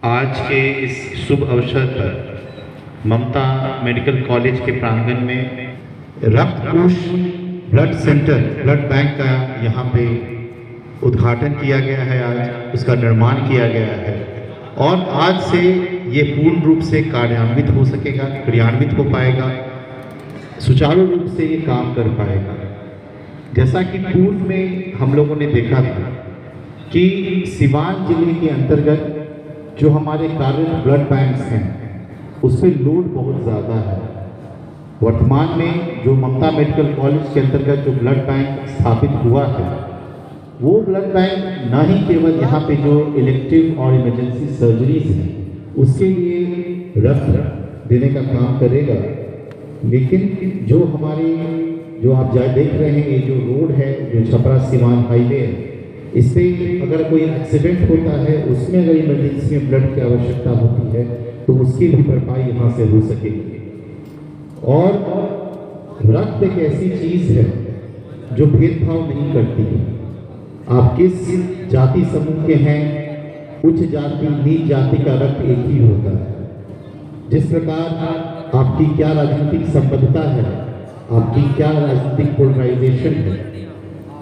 आज के इस शुभ अवसर पर ममता मेडिकल कॉलेज के प्रांगण में रक्त कोष ब्लड सेंटर ब्लड बैंक का यहाँ पे उद्घाटन किया गया है। आज उसका निर्माण किया गया है और आज से ये पूर्ण रूप से कार्यान्वित हो सकेगा, क्रियान्वित हो पाएगा, सुचारू रूप से ये काम कर पाएगा। जैसा कि पूर्व में हम लोगों ने देखा था कि सिवान जिले के अंतर्गत जो हमारे कार्यरत ब्लड बैंक्स हैं उस पर लोड बहुत ज़्यादा है। वर्तमान में जो ममता मेडिकल कॉलेज के अंतर्गत जो ब्लड बैंक स्थापित हुआ है वो ब्लड बैंक न ही केवल यहाँ पे जो इलेक्टिव और इमरजेंसी सर्जरीज हैं उसके लिए रक्त देने का काम करेगा, लेकिन जो हमारी जो आप देख रहे हैं ये जो रोड है, जो छपरा सिवान हाईवे है, इस पर अगर कोई एक्सीडेंट होता है, उसमें अगर इमरजेंसी में ब्लड की आवश्यकता होती है तो उसकी भी भरपाई यहाँ से हो सकेगी। और रक्त एक ऐसी चीज़ है जो भेदभाव नहीं करती है। आप किस जाति समूह के हैं, उच्च जाति नीच जाति का रक्त एक ही होता है। जिस प्रकार आपकी क्या राजनीतिक संबद्धता है, आपकी क्या राजनीतिक पोलराइजेशन है,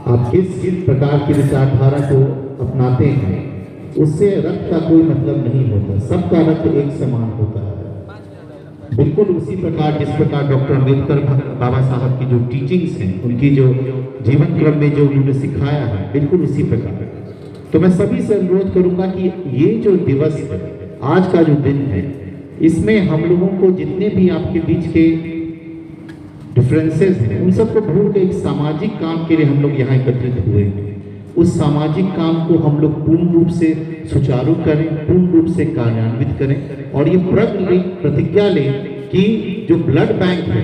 आप किस प्रकार की विचारधारा को अपनाते हैं, उससे रक्त का कोई मतलब नहीं होता। सबका रक्त एक समान होता है। बिल्कुल उसी प्रकार जिस प्रकार डॉक्टर अम्बेडकर बाबा साहब की जो टीचिंग्स हैं, उनकी जो जीवन क्रम में जो उन्होंने सिखाया है, बिल्कुल उसी प्रकार। तो मैं सभी से अनुरोध करूंगा कि ये जो दिवस है, आज का जो दिन है, इसमें हम लोगों को जितने भी आपके बीच के डिफरेंसेस हैं उन सबको भूल के एक सामाजिक काम के लिए हम लोग यहाँ एकत्रित हुए हैं। उस सामाजिक काम को हम लोग पूर्ण रूप से सुचारू करें, पूर्ण रूप से कार्यान्वित करें और ये प्रतिज्ञा लें कि जो ब्लड बैंक है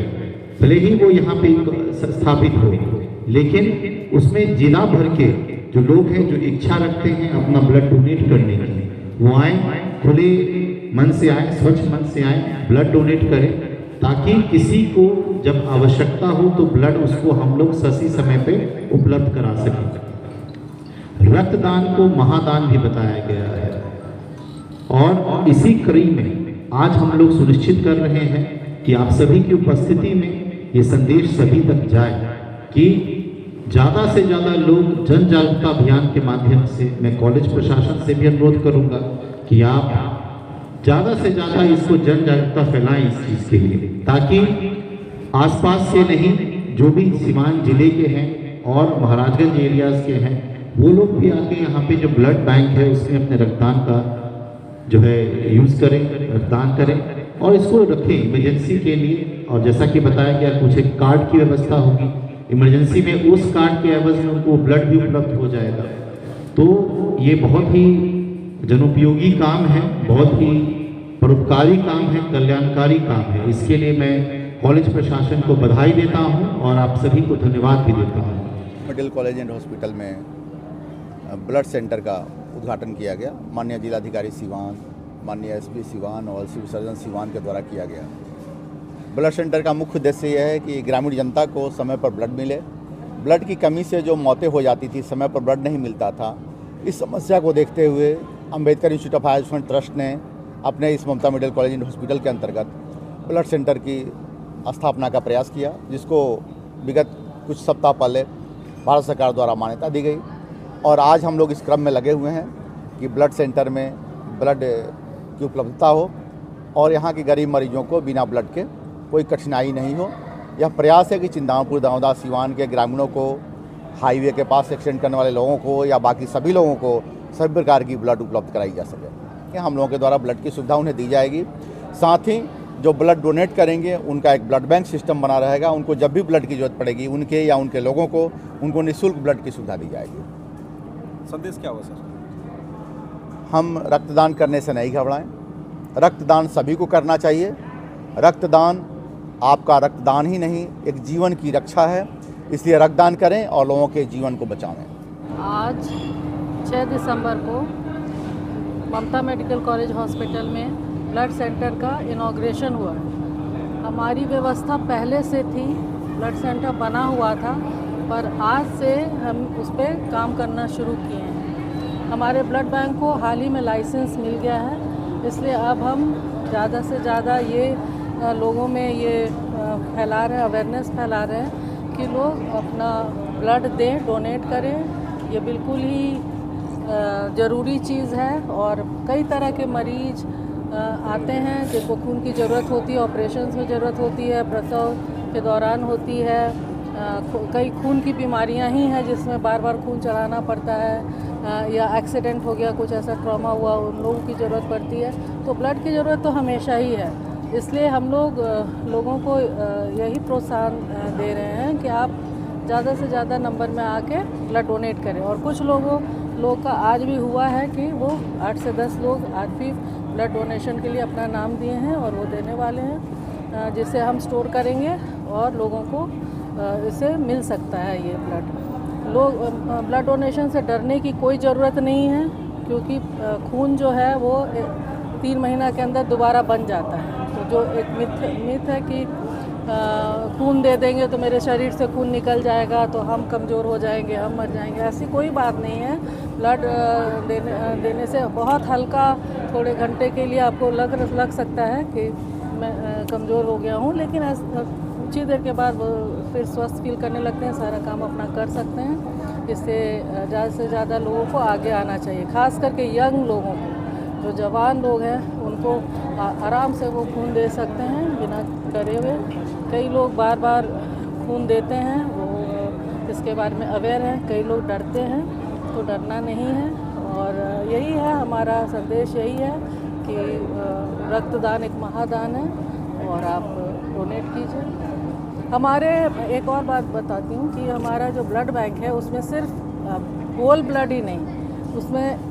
भले ही वो यहाँ पे स्थापित हो, लेकिन उसमें जिला भर के जो लोग हैं जो इच्छा रखते हैं अपना ब्लड डोनेट करने की, वो आए, खुले मन से आए, स्वच्छ मन से आए, ब्लड डोनेट करें, ताकि किसी को जब आवश्यकता हो तो ब्लड उसको हम लोग सही समय पे उपलब्ध करा सकें। रक्तदान को महादान भी बताया गया है और इसी कड़ी में आज हम लोग सुनिश्चित कर रहे हैं कि आप सभी की उपस्थिति में ये संदेश सभी तक जाए कि ज़्यादा से ज़्यादा लोग जन जागरूकता अभियान के माध्यम से, मैं कॉलेज प्रशासन से भी अनुरोध करूंगा कि आप ज़्यादा से ज़्यादा इसको जन जागरूकता फैलाएं इस चीज़ के लिए, ताकि आसपास से नहीं, जो भी सिवान जिले के हैं और महाराजगंज एरियाज़ के हैं, वो लोग भी आके यहाँ पे जो ब्लड बैंक है उसमें अपने रक्तदान का जो है यूज़ करें, रक्तदान करें और इसको रखें इमरजेंसी के लिए। और जैसा कि बताया गया, कुछ एक कार्ड की व्यवस्था होगी इमरजेंसी में, उस कार्ड के एवज में उनको ब्लड भी उपलब्ध हो जाएगा। तो ये बहुत ही जनोपयोगी काम है, बहुत ही परोपकारी काम है, कल्याणकारी काम है। इसके लिए मैं कॉलेज प्रशासन को बधाई देता हूँ और आप सभी को धन्यवाद भी देता हूँ। मेडिकल कॉलेज एंड हॉस्पिटल में ब्लड सेंटर का उद्घाटन किया गया। माननीय जिलाधिकारी सिवान, माननीय एसपी सिवान और सिविल सर्जन सिवान के द्वारा किया गया। ब्लड सेंटर का मुख्य उद्देश्य यह है कि ग्रामीण जनता को समय पर ब्लड मिले। ब्लड की कमी से जो मौतें हो जाती थी, समय पर ब्लड नहीं मिलता था, इस समस्या को देखते हुए Ambedkar institute of higher education trust ने अपने इस Mamata medical college and hospital के अंतर्गत ब्लड सेंटर की स्थापना का प्रयास किया, जिसको विगत कुछ सप्ताह पहले भारत सरकार द्वारा मान्यता दी गई। और आज हम लोग इस क्रम में लगे हुए हैं कि ब्लड सेंटर में ब्लड की उपलब्धता हो और यहाँ के गरीब मरीजों को बिना ब्लड के कोई कठिनाई नहीं हो। यह प्रयास है कि चिंतामपुर, दामोदा, सिवान के ग्रामीणों को, हाईवे के पास एक्सीडेंट करने वाले लोगों को या बाकी सभी लोगों को सभी प्रकार की ब्लड उपलब्ध कराई जा सके। हम लोगों के द्वारा ब्लड की सुविधा उन्हें दी जाएगी। साथ ही जो ब्लड डोनेट करेंगे उनका एक ब्लड बैंक सिस्टम बना रहेगा। उनको जब भी ब्लड की जरूरत पड़ेगी, उनके या उनके लोगों को, उनको निःशुल्क ब्लड की सुविधा दी जाएगी। संदेश क्या होगा सर? हम रक्तदान करने से नहीं घबराएं। रक्तदान सभी को करना चाहिए। रक्तदान आपका रक्तदान ही नहीं, एक जीवन की रक्षा है। इसलिए रक्तदान करें और लोगों के जीवन को बचाएं। आज 6 दिसंबर को ममता मेडिकल कॉलेज हॉस्पिटल में ब्लड सेंटर का इनॉग्रेशन हुआ है। हमारी व्यवस्था पहले से थी, ब्लड सेंटर बना हुआ था, पर आज से हम उस पर काम करना शुरू किए हैं। हमारे ब्लड बैंक को हाल ही में लाइसेंस मिल गया है इसलिए अब हम ज़्यादा से ज़्यादा ये लोगों में ये फैला रहे हैं, अवेयरनेस फैला रहे हैं कि लोग अपना ब्लड दें, डोनेट करें। ये बिल्कुल ही ज़रूरी चीज़ है। और कई तरह के मरीज़ आते हैं जिनको खून की ज़रूरत होती है, ऑपरेशंस में ज़रूरत होती है, प्रसव के दौरान होती है। कई खून की बीमारियां ही हैं जिसमें बार बार खून चढ़ाना पड़ता है, या एक्सीडेंट हो गया, कुछ ऐसा ट्रॉमा हुआ, उन लोगों की ज़रूरत पड़ती है। तो ब्लड की ज़रूरत तो हमेशा ही है। इसलिए हम लोग लोगों को यही प्रोत्साहन दे रहे हैं कि आप ज़्यादा से ज़्यादा नंबर में आके ब्लड डोनेट करें। और कुछ लोग का आज भी हुआ है कि वो 8 से 10 लोग आज भी ब्लड डोनेशन के लिए अपना नाम दिए हैं और वो देने वाले हैं, जिसे हम स्टोर करेंगे और लोगों को इससे मिल सकता है ये ब्लड। लोग ब्लड डोनेशन से डरने की कोई ज़रूरत नहीं है, क्योंकि खून जो है वो 3 महीना के अंदर दोबारा बन जाता है। तो जो एक मिथ है कि खून दे देंगे तो मेरे शरीर से खून निकल जाएगा तो हम कमज़ोर हो जाएंगे, हम मर जाएंगे, ऐसी कोई बात नहीं है। ब्लड देने से बहुत हल्का, थोड़े घंटे के लिए आपको लग सकता है कि मैं कमज़ोर हो गया हूँ, लेकिन कुछ ही देर के बाद वो फिर स्वस्थ फील करने लगते हैं, सारा काम अपना कर सकते हैं। इससे ज़्यादा से ज़्यादा लोगों को आगे आना चाहिए, ख़ास करके यंग लोगों को। जो जवान लोग हैं उनको आराम से वो खून दे सकते हैं बिना डरे हुए। कई लोग बार बार खून देते हैं, वो इसके बारे में अवेयर हैं। कई लोग डरते हैं, तो डरना नहीं है। और यही है हमारा संदेश, यही है कि रक्तदान एक महादान है और आप डोनेट कीजिए। हमारे एक और बात बताती हूँ कि हमारा जो ब्लड बैंक है उसमें सिर्फ होल ब्लड ही नहीं, उसमें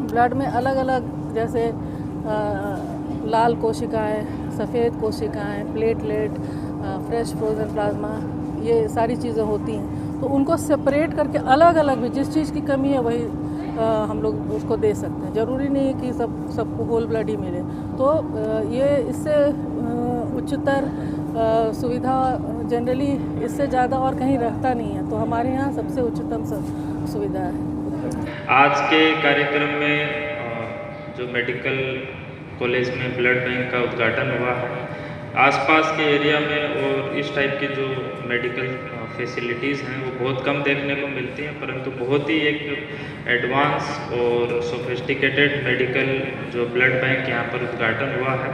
ब्लड में अलग अलग, जैसे लाल कोशिकाएं, सफ़ेद कोशिकाएं, प्लेटलेट, फ्रेश फ्रोज़न प्लाज्मा, ये सारी चीज़ें होती हैं। तो उनको सेपरेट करके अलग अलग भी जिस चीज़ की कमी है वही हम लोग उसको दे सकते हैं। ज़रूरी नहीं है कि सबको होल ब्लड ही मिले। तो ये इससे उच्चतर सुविधा जनरली इससे ज़्यादा और कहीं रहता नहीं है। तो हमारे यहाँ सबसे उच्चतम सुविधा है। आज के कार्यक्रम में जो मेडिकल कॉलेज में ब्लड बैंक का उद्घाटन हुआ है, आसपास के एरिया में और इस टाइप की जो मेडिकल फैसिलिटीज़ हैं वो बहुत कम देखने को मिलती हैं, परंतु बहुत ही एक एडवांस और सोफिस्टिकेटेड मेडिकल जो ब्लड बैंक यहाँ पर उद्घाटन हुआ है,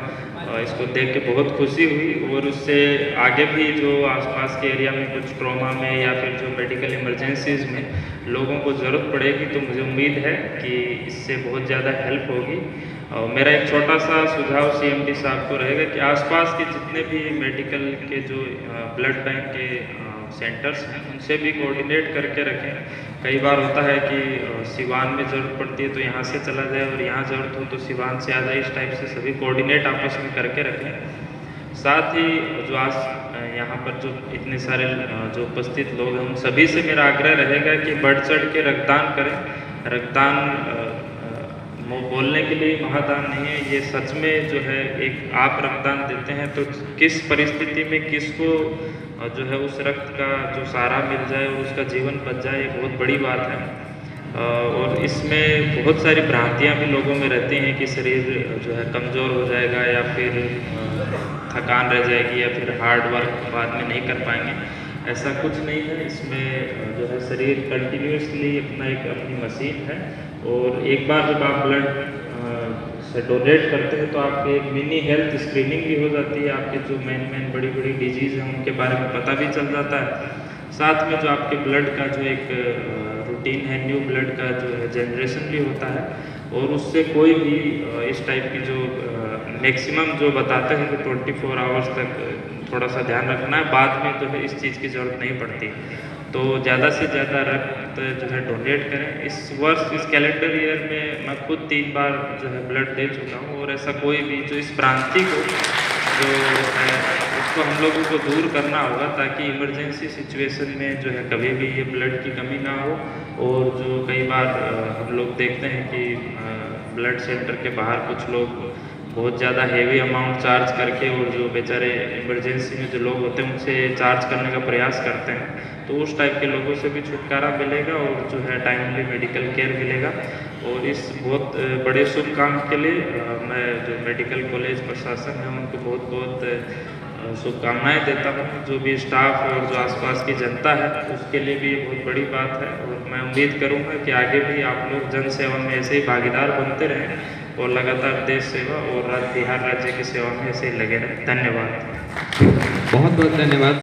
इसको देख के बहुत खुशी हुई। और उससे आगे भी जो आसपास के एरिया में कुछ ट्रॉमा में या फिर जो मेडिकल इमरजेंसीज़ में लोगों को ज़रूरत पड़ेगी, तो मुझे उम्मीद है कि इससे बहुत ज़्यादा हेल्प होगी। और मेरा एक छोटा सा सुझाव सीएमडी साहब को रहेगा कि आसपास के जितने भी मेडिकल के जो ब्लड बैंक के सेंटर्स हैं उनसे भी कोऑर्डिनेट करके रखें। कई बार होता है कि सिवान में ज़रूरत पड़ती है तो यहाँ से चला जाए, और यहाँ ज़रूरत हो तो सिवान से आ जाए। इस टाइप से सभी कोऑर्डिनेट आपस में करके रखें। साथ ही जो आज यहाँ पर जो इतने सारे जो उपस्थित लोग हैं उन सभी से मेरा आग्रह रहेगा कि बढ़ चढ़ के रक्तदान करें। रक्तदान बोलने के लिए महादान नहीं है, ये सच में जो है एक आप रक्तदान देते हैं तो किस परिस्थिति में किसको जो है उस रक्त का जो सहारा मिल जाए और उसका जीवन बच जाए, ये बहुत बड़ी बात है। और इसमें बहुत सारी भ्रांतियाँ भी लोगों में रहती हैं कि शरीर जो है कमज़ोर हो जाएगा या फिर थकान रह जाएगी या फिर हार्ड वर्क बाद में नहीं कर पाएंगे। ऐसा कुछ नहीं है। इसमें जो है शरीर कंटिन्यूसली अपनी मशीन है, और एक बार जब आप ब्लड से डोनेट करते हैं तो आपकी एक मिनी हेल्थ स्क्रीनिंग भी हो जाती है। आपके जो मेन बड़ी डिजीज़ हैं उनके बारे में पता भी चल जाता है। साथ में जो आपके ब्लड का जो एक रूटीन है, न्यू ब्लड का जो है जनरेशन भी होता है, और उससे कोई भी इस टाइप की जो मैक्सिमम जो बताते हैं कि 24 आवर्स तक थोड़ा सा ध्यान रखना है, बाद में जो है इस चीज़ की ज़रूरत नहीं पड़ती। तो ज़्यादा से ज़्यादा रक्त जो है डोनेट करें। इस वर्ष इस कैलेंडर ईयर में मैं खुद 3 बार जो है ब्लड दे चुका हूँ, और ऐसा कोई भी जो इस भ्रांति को जो है उसको हम लोगों को दूर करना होगा, ताकि इमरजेंसी सिचुएशन में जो है कभी भी ये ब्लड की कमी ना हो। और जो कई बार हम लोग देखते हैं कि ब्लड सेंटर के बाहर कुछ लोग बहुत ज़्यादा हेवी अमाउंट चार्ज करके, और जो बेचारे इमरजेंसी में जो लोग होते हैं उनसे चार्ज करने का प्रयास करते हैं, तो उस टाइप के लोगों से भी छुटकारा मिलेगा और जो है टाइमली मेडिकल केयर मिलेगा। और इस बहुत बड़े शुभ काम के लिए मैं जो मेडिकल कॉलेज प्रशासन है उनको बहुत बहुत शुभकामनाएं देता हूँ। जो भी स्टाफ और जो आसपास की जनता है उसके लिए भी ये बहुत बड़ी बात है और मैं उम्मीद करूँगा कि आगे भी आप लोग जन सेवा में ऐसे ही भागीदार बनते रहें और लगातार देश सेवा और बिहार राज्य की सेवा में ऐसे ही लगे रहें। धन्यवाद। बहुत बहुत धन्यवाद।